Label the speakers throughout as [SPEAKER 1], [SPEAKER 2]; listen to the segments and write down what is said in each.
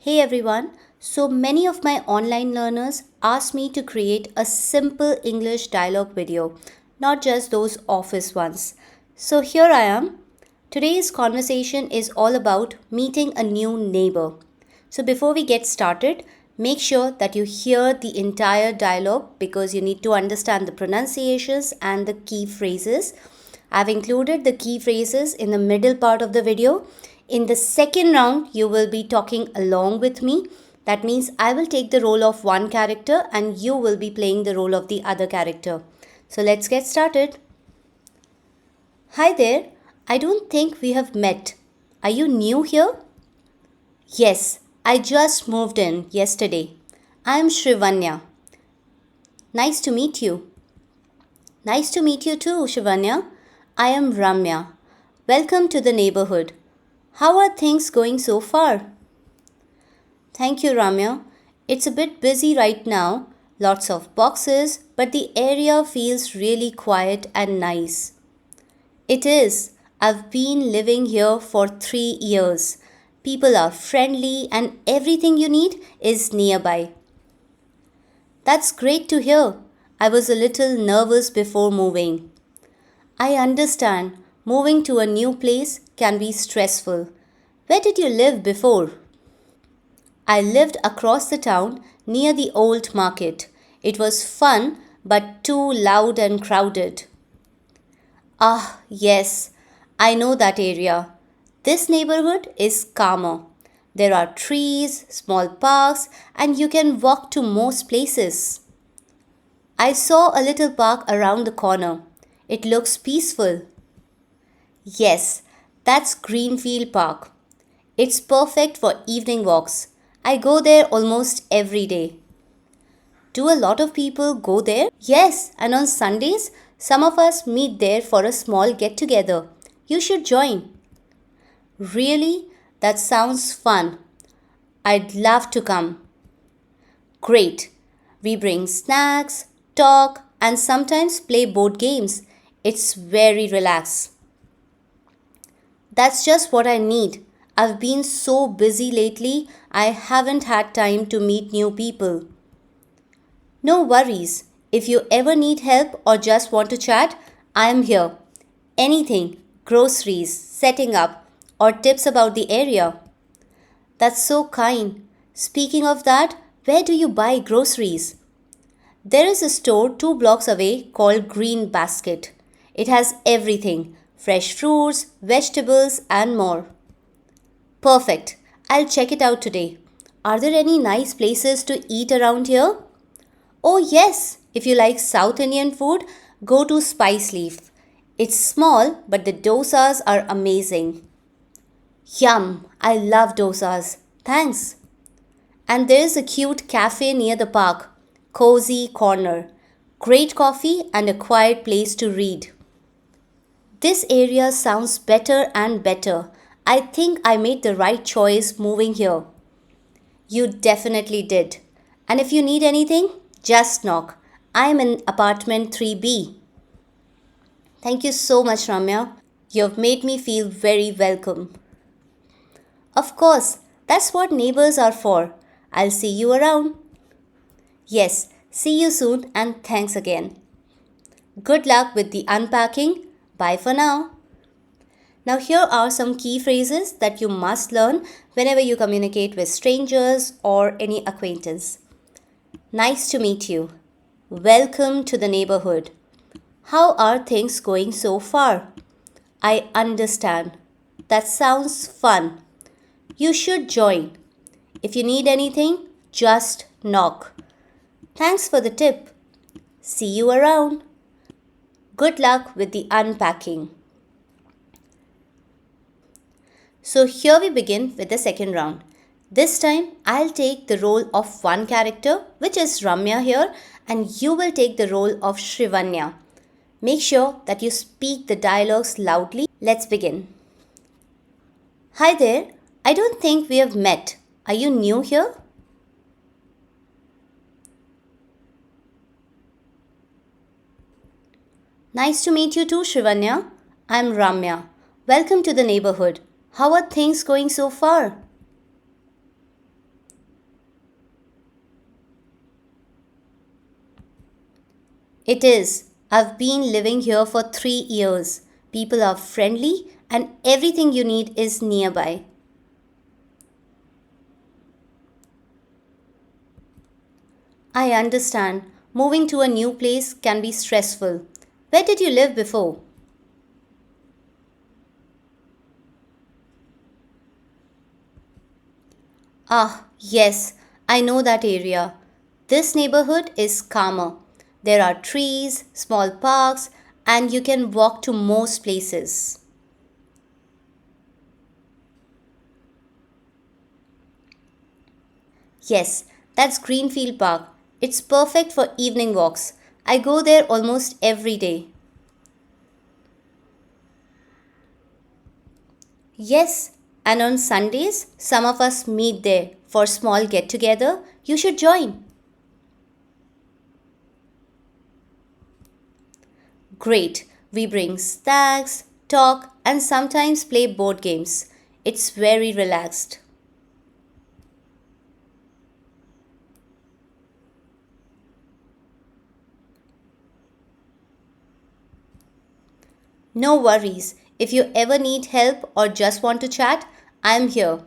[SPEAKER 1] Hey everyone, so many of my online learners asked me to create a simple English dialogue video, not just those office ones. So here I am. Today's conversation is all about meeting a new neighbor. So before we get started, make sure that you hear the entire dialogue because you need to understand the pronunciations and the key phrases. I've included the key phrases in the middle part of the video. In the second round, you will be talking along with me. That means I will take the role of one character and you will be playing the role of the other character. So let's get started. Hi there. I don't think we have met. Are you new here? Yes, I just moved in yesterday. I am Shrivanya. Nice to meet you. Nice to meet you too, Shivanya. I am Ramya. Welcome to the neighborhood. How are things going so far? Thank you, Ramya. It's a bit busy right now, lots of boxes, but the area feels really quiet and nice. It is. I've been living here for 3 years. People are friendly and everything you need is nearby. That's great to hear. I was a little nervous before moving. I understand. Moving to a new place can be stressful. Where did you live before? I lived across the town near the old market. It was fun but too loud and crowded. Ah, yes, I know that area. This neighborhood is calmer. There are trees, small parks, and you can walk to most places. I saw a little park around the corner. It looks peaceful. Yes, that's Greenfield Park. It's perfect for evening walks. I go there almost every day. Do a lot of people go there? Yes, and on Sundays, some of us meet there for a small get together. You should join. Really? That sounds fun. I'd love to come. Great. We bring snacks, talk, and sometimes play board games. It's very relaxed. That's just what I need. I've been so busy lately, I haven't had time to meet new people. No worries. If you ever need help or just want to chat, I am here. Anything, groceries, setting up, or tips about the area. That's so kind. Speaking of that, where do you buy groceries? There is a store 2 blocks away called Green Basket. It has everything fresh fruits, vegetables, and more. Perfect. I'll check it out today. Are there any nice places to eat around here? Oh, yes. If you like South Indian food, go to Spice Leaf. It's small, but the dosas are amazing. Yum! I love dosas. Thanks. And there's a cute cafe near the park, Cozy Corner. Great coffee and a quiet place to read. This area sounds better and better. I think I made the right choice moving here. You definitely did. And if you need anything, just knock. I'm in apartment 3B. Thank you so much, Ramya. You've made me feel very welcome. Of course, that's what neighbors are for. I'll see you around. Yes, see you soon and thanks again. Good luck with the unpacking. Bye for now. Now, here are some key phrases that you must learn whenever you communicate with strangers or any acquaintance. Nice to meet you. Welcome to the neighborhood. How are things going so far? I understand. That sounds fun. You should join. If you need anything, just knock. Thanks for the tip. See you around. Good luck with the unpacking. So here we begin with the second round. This time I'll take the role of one character, which is Ramya here, and you will take the role of Shrivanya. Make sure that you speak the dialogues loudly. Let's begin. Hi there. I don't think we have met. Are you new here? Nice to meet you too, Shrivanya. I'm Ramya. Welcome to the neighborhood. How are things going so far? It is. I've been living here for 3 years. People are friendly and everything you need is nearby. I understand. Moving to a new place can be stressful. Where did you live before? Ah, yes, I know that area. This neighborhood is calmer. There are trees, small parks, and you can walk to most places. Yes, that's Greenfield Park. It's perfect for evening walks. I go there almost every day. Yes, and on Sundays, some of us meet there for small get together. You should join. Great. We bring snacks, talk, and sometimes play board games. It's very relaxed. No worries. If you ever need help or just want to chat, I'm here.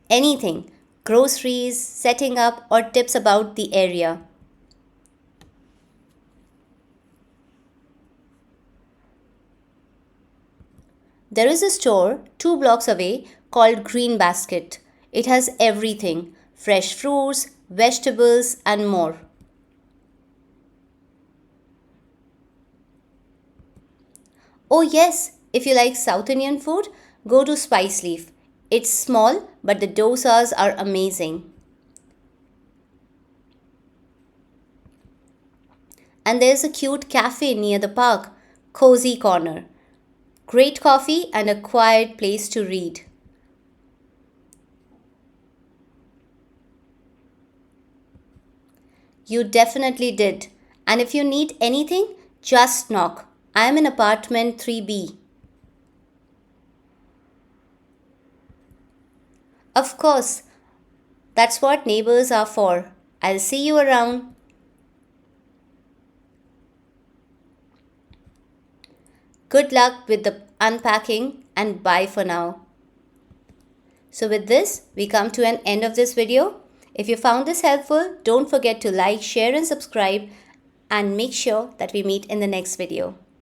[SPEAKER 1] Anything groceries, setting up, or tips about the area. There is a store 2 blocks away called Green Basket. It has everything fresh fruits, vegetables, and more. Oh, yes, if you like South Indian food, go to Spice Leaf. It's small, but the dosas are amazing. And there's a cute cafe near the park, Cozy Corner. Great coffee and a quiet place to read. You definitely did. And if you need anything, just knock. I'm in apartment 3B. Of course, that's what neighbors are for. I'll see you around. Good luck with the unpacking and bye for now. So with this, we come to an end of this video. If you found this helpful, don't forget to like, share and subscribe and make sure that we meet in the next video.